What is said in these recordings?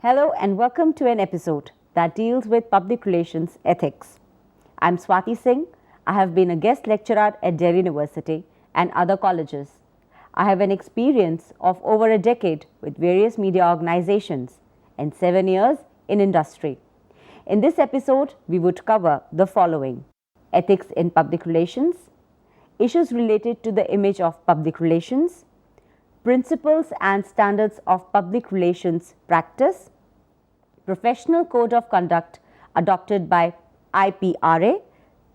Hello and welcome to an episode that deals with public relations ethics. I'm Swati Singh. I have been a guest lecturer at Delhi University and other colleges. I have an experience of over a decade with various media organizations and 7 years in industry. In this episode, we would cover the following: ethics in public relations, issues related to the image of public relations, principles and standards of public relations practice, professional code of conduct adopted by IPRA,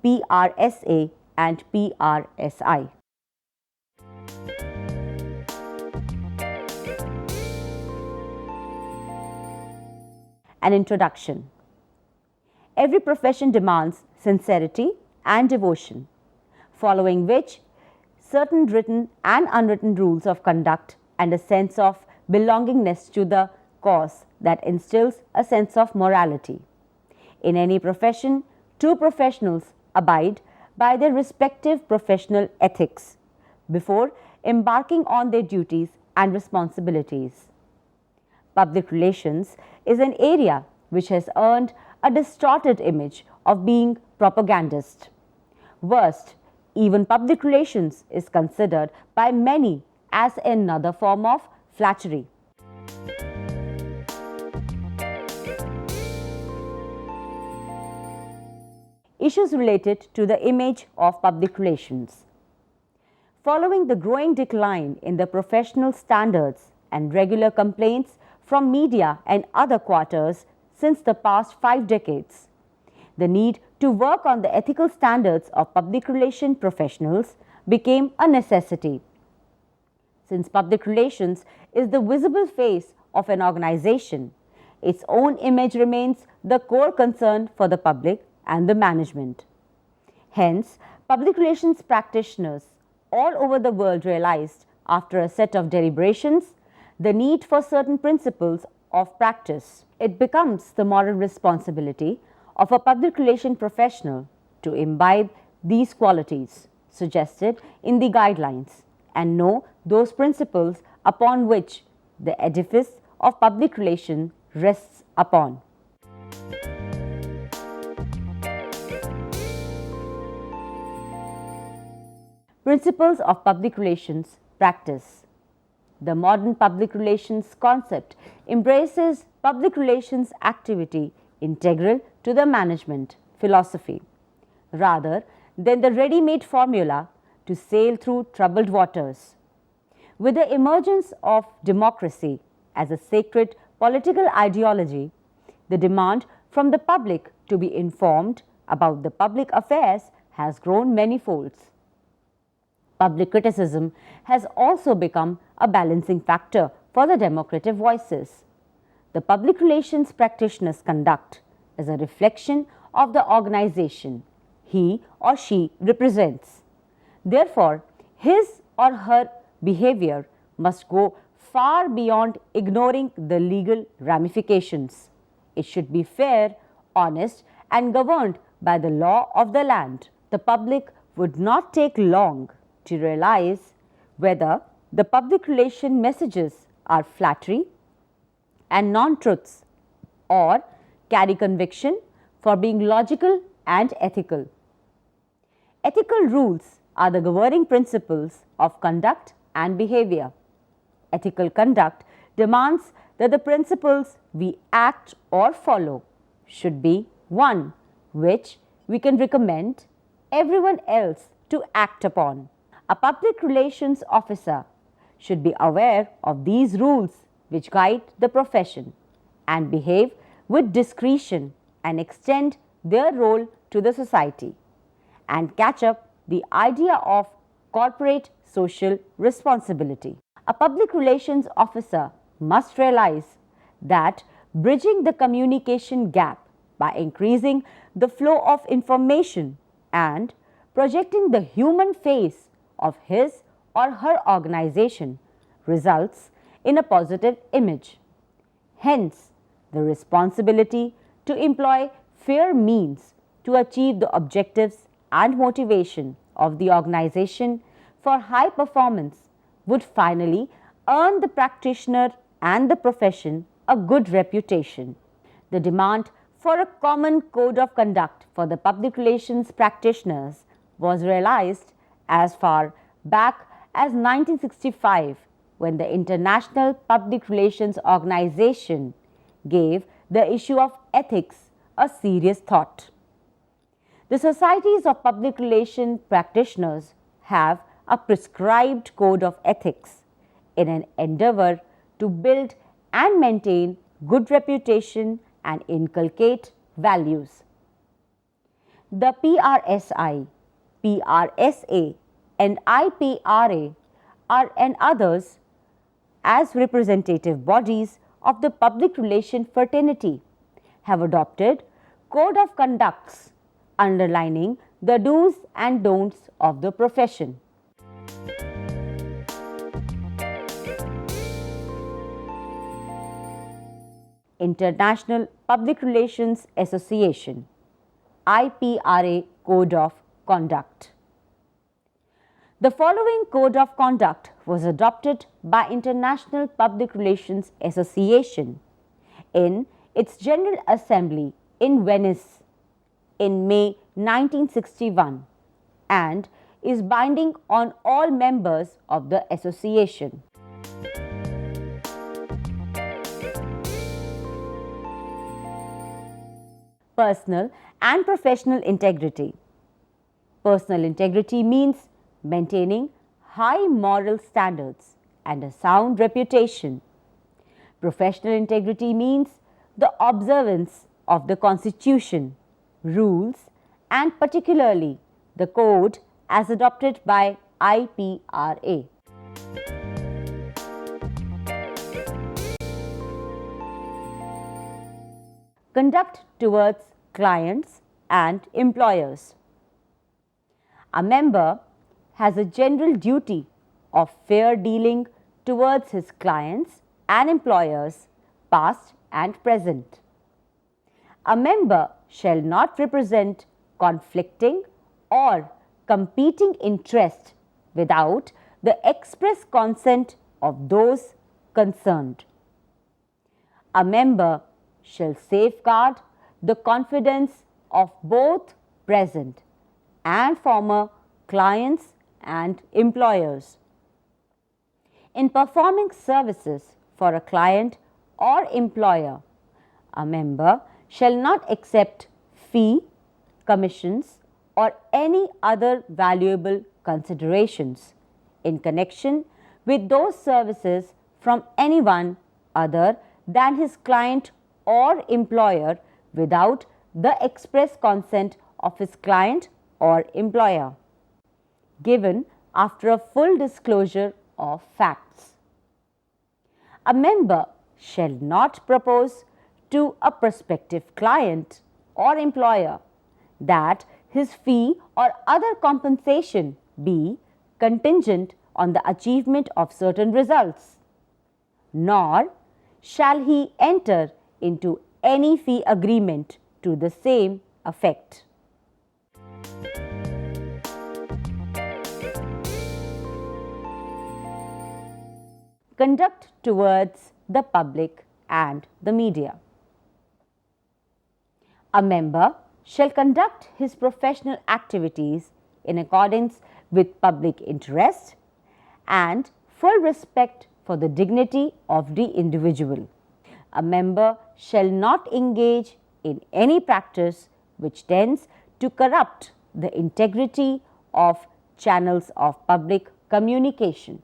PRSA and PRSI. An introduction. Every profession demands sincerity and devotion, following which certain written and unwritten rules of conduct and a sense of belongingness to the cause that instills a sense of morality. In any profession, two professionals abide by their respective professional ethics before embarking on their duties and responsibilities. Public relations is an area which has earned a distorted image of being propagandist. Worst, even public relations is considered by many as another form of flattery. Issues related to the image of public relations. Following the growing decline in the professional standards and regular complaints from media and other quarters since the past 5 decades, the need to work on the ethical standards of public relation professionals became a necessity. Since public relations is the visible face of an organization, its own image remains the core concern for the public and the management. Hence, public relations practitioners all over the world realized, after a set of deliberations, the need for certain principles of practice. It becomes the moral responsibility of a public relation professional to imbibe these qualities suggested in the guidelines and know those principles upon which the edifice of public relation rests upon. Principles of public relations practice. The modern public relations concept embraces public relations activity integral to the management philosophy, rather than the ready-made formula to sail through troubled waters. With the emergence of democracy as a sacred political ideology, the demand from the public to be informed about the public affairs has grown many folds. Public criticism has also become a balancing factor for the democratic voices. The public relations practitioner's conduct is a reflection of the organization he or she represents. Therefore, his or her behavior must go far beyond ignoring the legal ramifications. It should be fair, honest, and governed by the law of the land. The public would not take long to realize whether the public relation messages are flattery and non-truths or carry conviction for being logical and ethical. Ethical rules are the governing principles of conduct and behavior. Ethical conduct demands that the principles we act or follow should be one which we can recommend everyone else to act upon. A public relations officer should be aware of these rules which guide the profession and behave with discretion and extend their role to the society and catch up the idea of corporate social responsibility. A public relations officer must realize that bridging the communication gap by increasing the flow of information and projecting the human face of his or her organization results in a positive image. Hence, the responsibility to employ fair means to achieve the objectives and motivation of the organization for high performance would finally earn the practitioner and the profession a good reputation. The demand for a common code of conduct for the public relations practitioners was realized as far back as 1965, when the International Public Relations Organization gave the issue of ethics a serious thought. The societies of public relation practitioners have a prescribed code of ethics in an endeavor to build and maintain good reputation and inculcate values. The PRSI, PRSA and IPRA and others as representative bodies of the public relation fraternity have adopted code of conducts underlining the do's and don'ts of the profession. International Public Relations Association IPRA Code of Conduct. The following Code of Conduct was adopted by International Public Relations Association in its General Assembly in Venice in May 1961 and is binding on all members of the association. Personal and professional integrity. Personal integrity means maintaining high moral standards and a sound reputation. Professional integrity means the observance of the Constitution, rules, and particularly the code as adopted by IPRA. Conduct towards clients and employers. A member has a general duty of fair dealing towards his clients and employers, past and present. A member shall not represent conflicting or competing interests without the express consent of those concerned. A member shall safeguard the confidence of both present and former clients and employers. In performing services for a client or employer, a member shall not accept fee, commissions, or any other valuable considerations in connection with those services from anyone other than his client or employer without the express consent of his client or employer, given after a full disclosure of facts. A member shall not propose to a prospective client or employer that his fee or other compensation be contingent on the achievement of certain results, nor shall he enter into any fee agreement to the same effect. Conduct towards the public and the media. A member shall conduct his professional activities in accordance with public interest and full respect for the dignity of the individual. A member shall not engage in any practice which tends to corrupt the integrity of channels of public communication.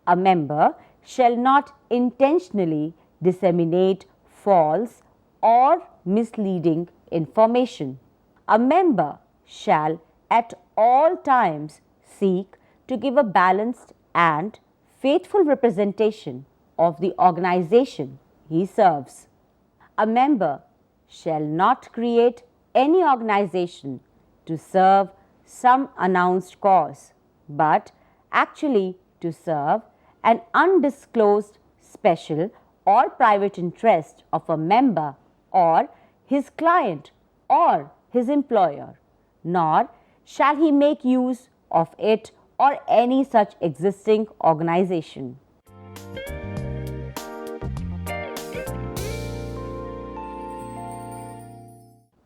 A member shall not intentionally disseminate false or misleading information. A member shall at all times seek to give a balanced and faithful representation of the organization he serves. A member shall not create any organization to serve some announced cause, but actually to serve an undisclosed special or private interest of a member or his client or his employer, nor shall he make use of it or any such existing organization.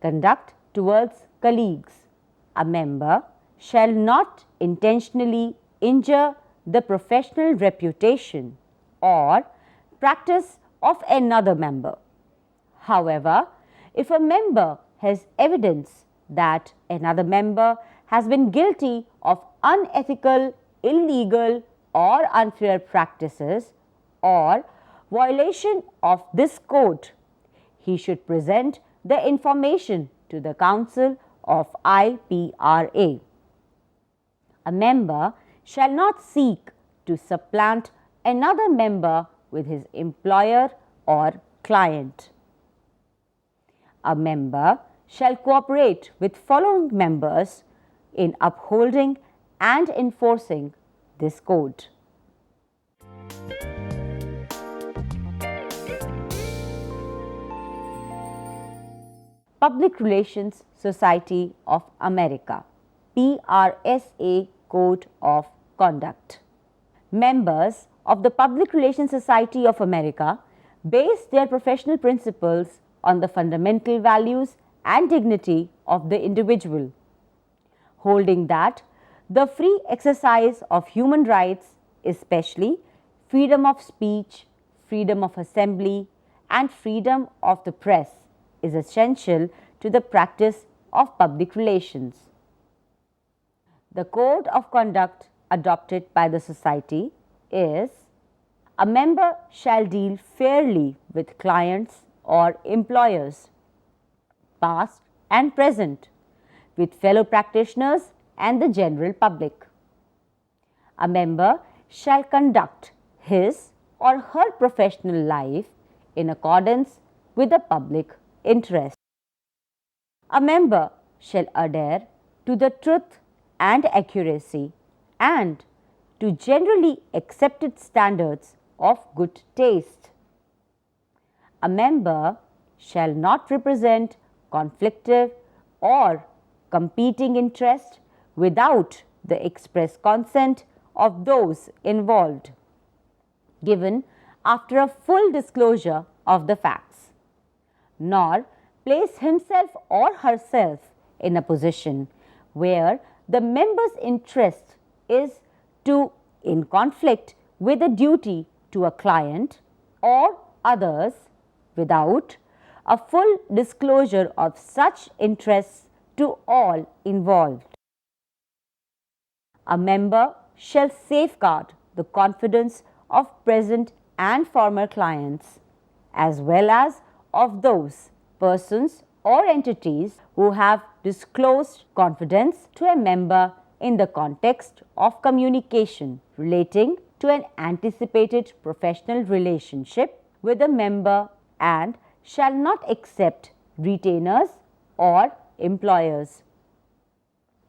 Conduct towards colleagues. A member shall not intentionally injure the professional reputation or practice of another member. However, if a member has evidence that another member has been guilty of unethical, illegal, or unfair practices or violation of this code, he should present the information to the Council of IPRA. A member shall not seek to supplant another member with his employer or client. A member shall cooperate with following members in upholding and enforcing this code. Public Relations Society of America, PRSA Code of Conduct. Members of the Public Relations Society of America base their professional principles on the fundamental values and dignity of the individual, holding that the free exercise of human rights, especially freedom of speech, freedom of assembly, and freedom of the press, is essential to the practice of public relations. The code of conduct adopted by the society is: a member shall deal fairly with clients or employers, past and present, with fellow practitioners and the general public. A member shall conduct his or her professional life in accordance with the public interest. A member shall adhere to the truth and accuracy and to generally accepted standards of good taste. A member shall not represent conflictive or competing interest without the express consent of those involved, given after a full disclosure of the facts, nor place himself or herself in a position where the member's interest is in conflict with a duty to a client or others without a full disclosure of such interests to all involved. A member shall safeguard the confidence of present and former clients, as well as of those persons or entities who have disclosed confidence to a member in the context of communication relating to an anticipated professional relationship with a member, and shall not accept retainers or employers.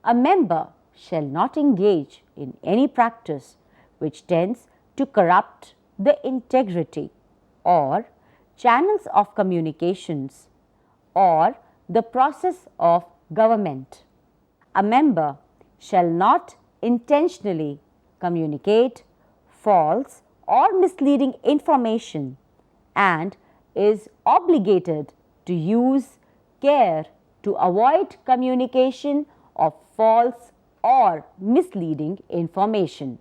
A member shall not engage in any practice which tends to corrupt the integrity or channels of communications or the process of government. A member shall not intentionally communicate false or misleading information and is obligated to use care to avoid communication of false or misleading information.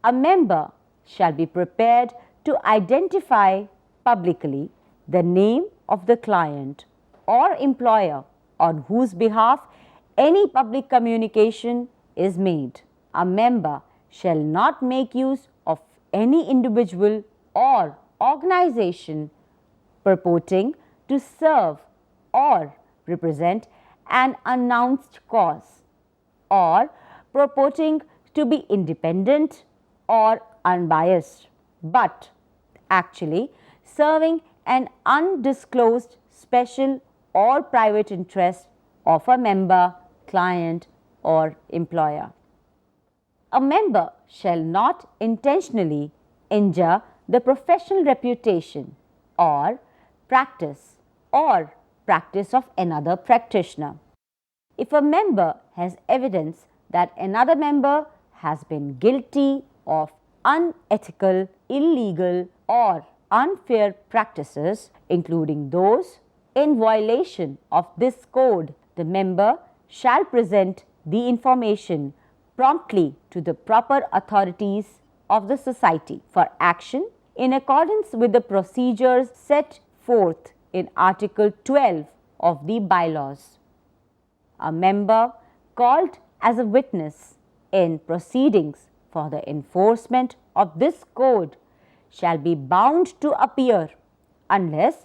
A member shall be prepared to identify publicly the name of the client or employer on whose behalf any public communication is made. A member shall not make use of any individual or organization purporting to serve or represent an announced cause, or purporting to be independent or unbiased, but actually serving an undisclosed special or private interest of a member, client, or employer. A member shall not intentionally injure the professional reputation or practice of another practitioner. If a member has evidence that another member has been guilty of unethical, illegal, or unfair practices, including those In violation of this code, the member shall present the information promptly to the proper authorities of the society for action in accordance with the procedures set forth in Article 12 of the bylaws. A member called as a witness in proceedings for the enforcement of this code shall be bound to appear unless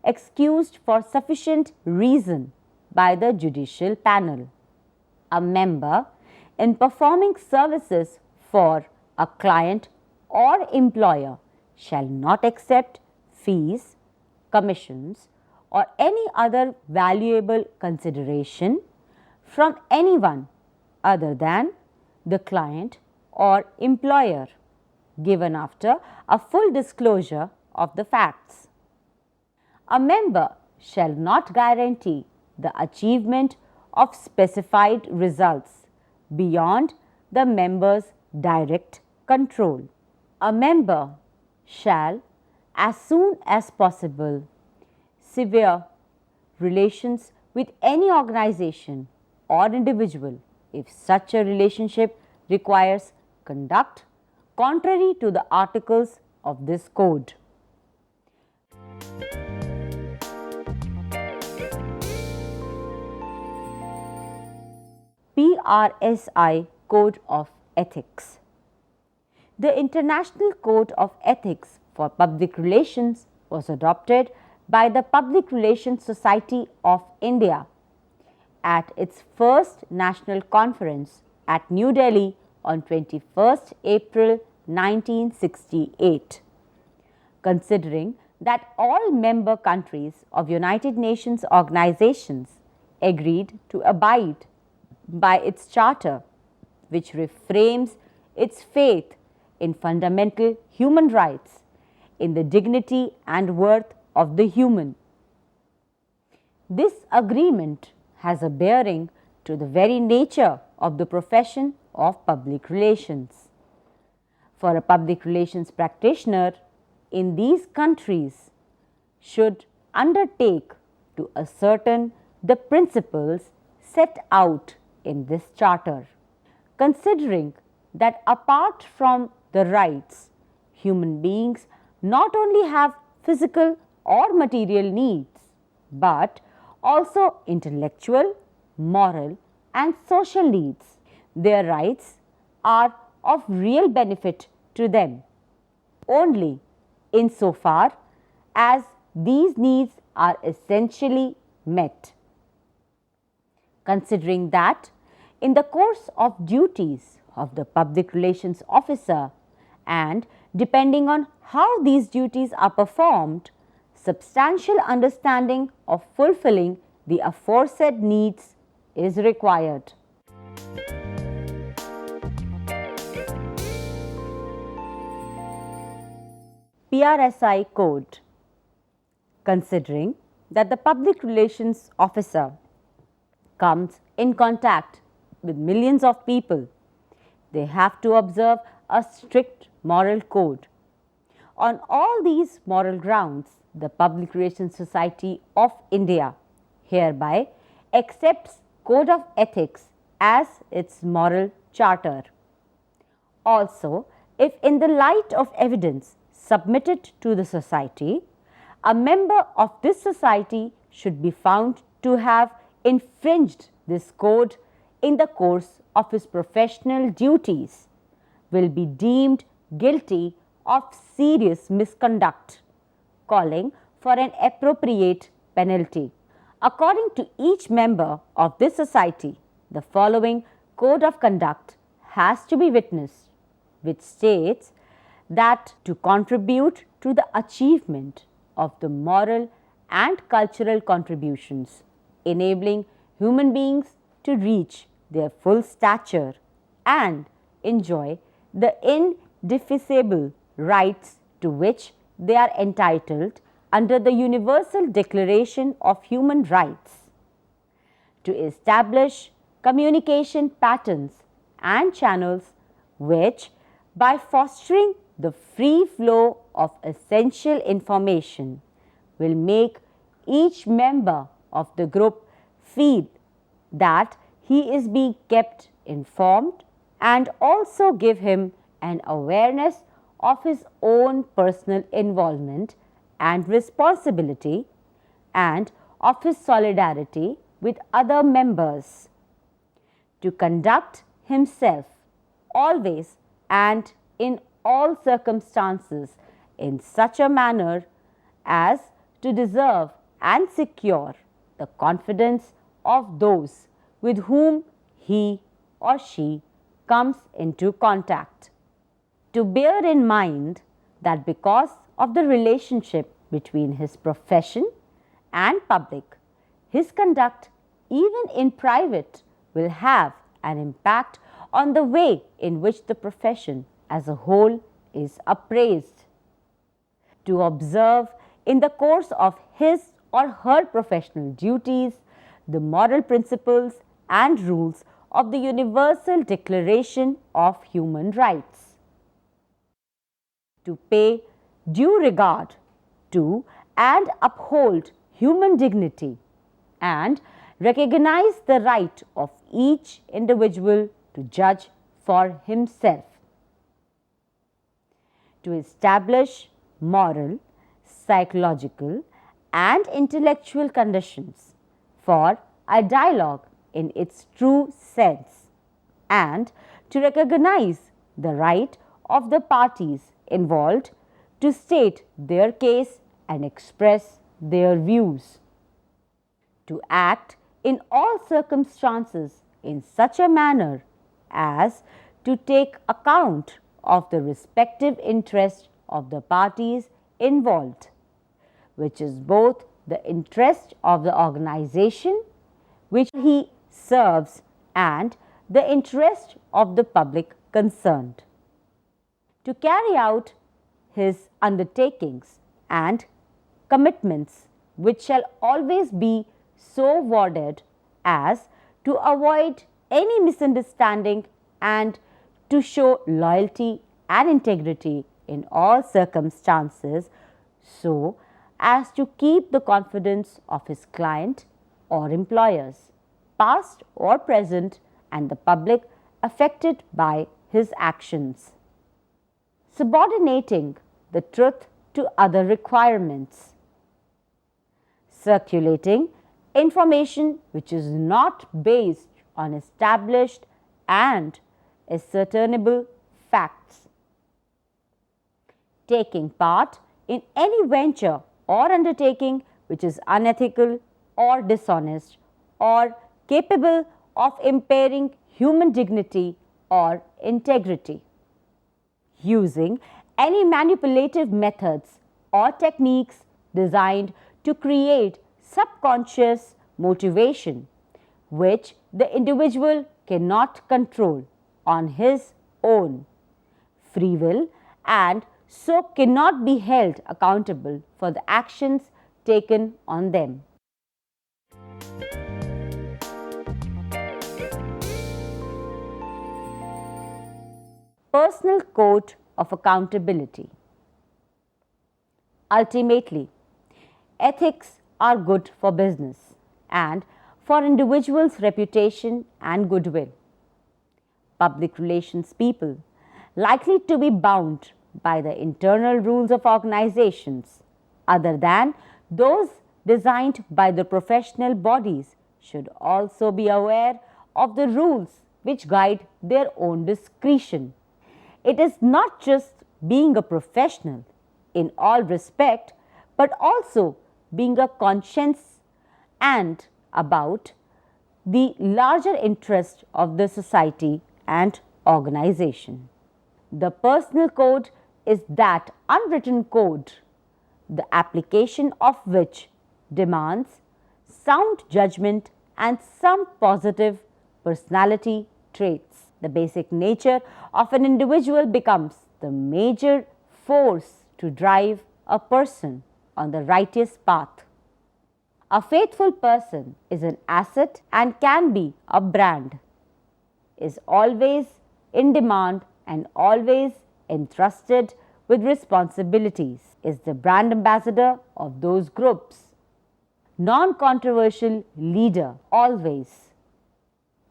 excused for sufficient reason by the judicial panel. A member in performing services for a client or employer shall not accept fees, commissions, or any other valuable consideration from anyone other than the client or employer, given after a full disclosure of the facts. A member shall not guarantee the achievement of specified results beyond the member's direct control. A member shall, as soon as possible, sever relations with any organization or individual if such a relationship requires conduct contrary to the articles of this code. PRSI Code of Ethics. The International Code of Ethics for Public Relations was adopted by the Public Relations Society of India at its first national conference at New Delhi on 21st April 1968. Considering that all member countries of United Nations organizations agreed to abide by its charter, which reframes its faith in fundamental human rights, in the dignity and worth of the human. This agreement has a bearing to the very nature of the profession of public relations. For a public relations practitioner in these countries should undertake to ascertain the principles set out in this charter, considering that apart from the rights, human beings not only have physical or material needs, but also intellectual, moral, and social needs. Their rights are of real benefit to them only insofar as these needs are essentially met. Considering that in the course of duties of the public relations officer and depending on how these duties are performed, substantial understanding of fulfilling the aforesaid needs is required. PRSI Code. Considering that the public relations officer comes in contact with millions of people, they have to observe a strict moral code. On all these moral grounds, the Public Relations Society of India hereby accepts Code of Ethics as its moral charter. Also, if in the light of evidence submitted to the society, a member of this society should be found to have infringed this code in the course of his professional duties, will be deemed guilty of serious misconduct, calling for an appropriate penalty. According to each member of this society, the following code of conduct has to be witnessed, which states that to contribute to the achievement of the moral and cultural contributions, enabling human beings to reach their full stature and enjoy the indefeasible rights to which they are entitled under the Universal Declaration of Human Rights, to establish communication patterns and channels which, by fostering the free flow of essential information, will make each member of the group feel that he is being kept informed and also give him an awareness of his own personal involvement and responsibility and of his solidarity with other members. To conduct himself always and in all circumstances in such a manner as to deserve and secure the confidence of those with whom he or she comes into contact. To bear in mind that because of the relationship between his profession and public, his conduct, even in private, will have an impact on the way in which the profession as a whole is appraised. To observe in the course of his or her professional duties the moral principles and rules of the Universal Declaration of Human Rights. To pay due regard to and uphold human dignity and recognize the right of each individual to judge for himself. To establish moral, psychological and intellectual conditions for a dialogue in its true sense and to recognize the right of the parties involved to state their case and express their views. To act in all circumstances in such a manner as to take account of the respective interests of the parties involved, which is both the interest of the organization which he serves and the interest of the public concerned. To carry out his undertakings and commitments, which shall always be so worded as to avoid any misunderstanding and to show loyalty and integrity in all circumstances, so as to keep the confidence of his client or employers, past or present, and the public affected by his actions. Subordinating the truth to other requirements. Circulating information which is not based on established and ascertainable facts. Taking part in any venture or undertaking which is unethical or dishonest or capable of impairing human dignity or integrity. Using any manipulative methods or techniques designed to create subconscious motivation which the individual cannot control on his own free will and so cannot be held accountable for the actions taken on them. Personal code of accountability. Ultimately, ethics are good for business and for individuals' reputation and goodwill. Public relations people likely to be bound by the internal rules of organizations other than those designed by the professional bodies should also be aware of the rules which guide their own discretion. It is not just being a professional in all respect, but also being a conscience and about the larger interest of the society and organization. The personal code is that unwritten code, the application of which demands sound judgment and some positive personality traits. The basic nature of an individual becomes the major force to drive a person on the righteous path. A faithful person is an asset and can be a brand, is always in demand and always entrusted with responsibilities, is the brand ambassador of those groups. non-controversial leader always.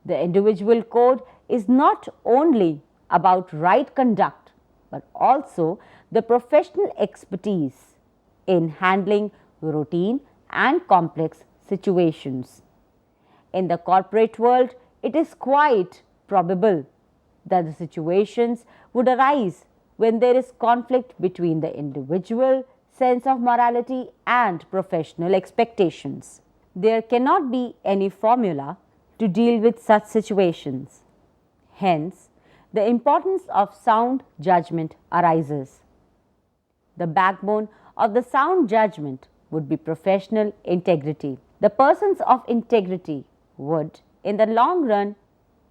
The individual code is not only about right conduct but also the professional expertise in handling routine and complex situations. In the corporate world, it is quite probable that the situations would arise when there is conflict between the individual sense of morality and professional expectations. There cannot be any formula to deal with such situations. Hence, the importance of sound judgment arises. The backbone of the sound judgment would be professional integrity. The persons of integrity would, in the long run,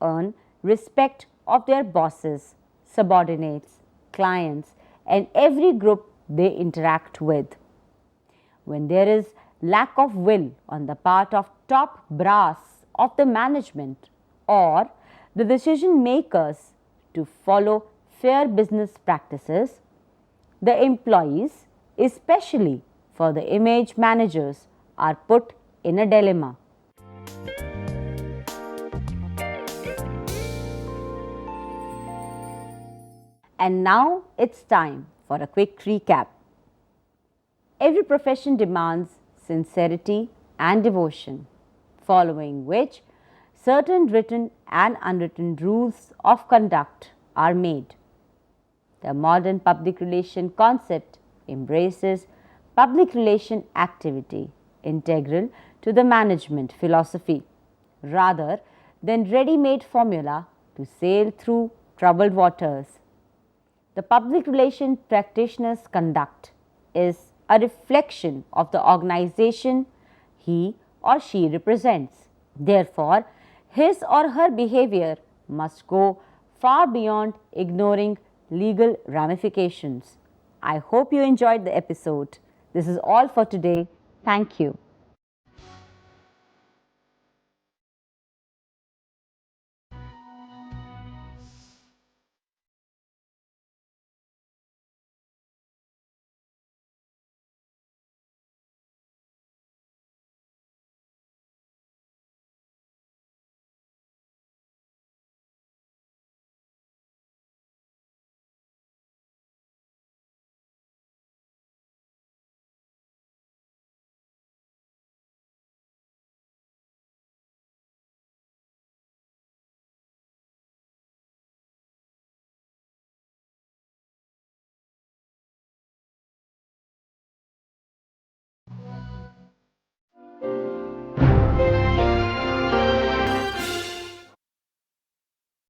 earn respect of their bosses, subordinates, clients, and every group they interact with. When there is lack of will on the part of top brass of the management or the decision makers to follow fair business practices, the employees, especially for the image managers, are put in a dilemma. And now it's time for a quick recap. Every profession demands sincerity and devotion, following which certain written and unwritten rules of conduct are made. The modern public relation concept embraces public relation activity integral to the management philosophy rather than ready-made formula to sail through troubled waters. The public relation practitioner's conduct is a reflection of the organization he or she represents. Therefore, his or her behavior must go far beyond ignoring legal ramifications. I hope you enjoyed the episode. This is all for today. Thank you.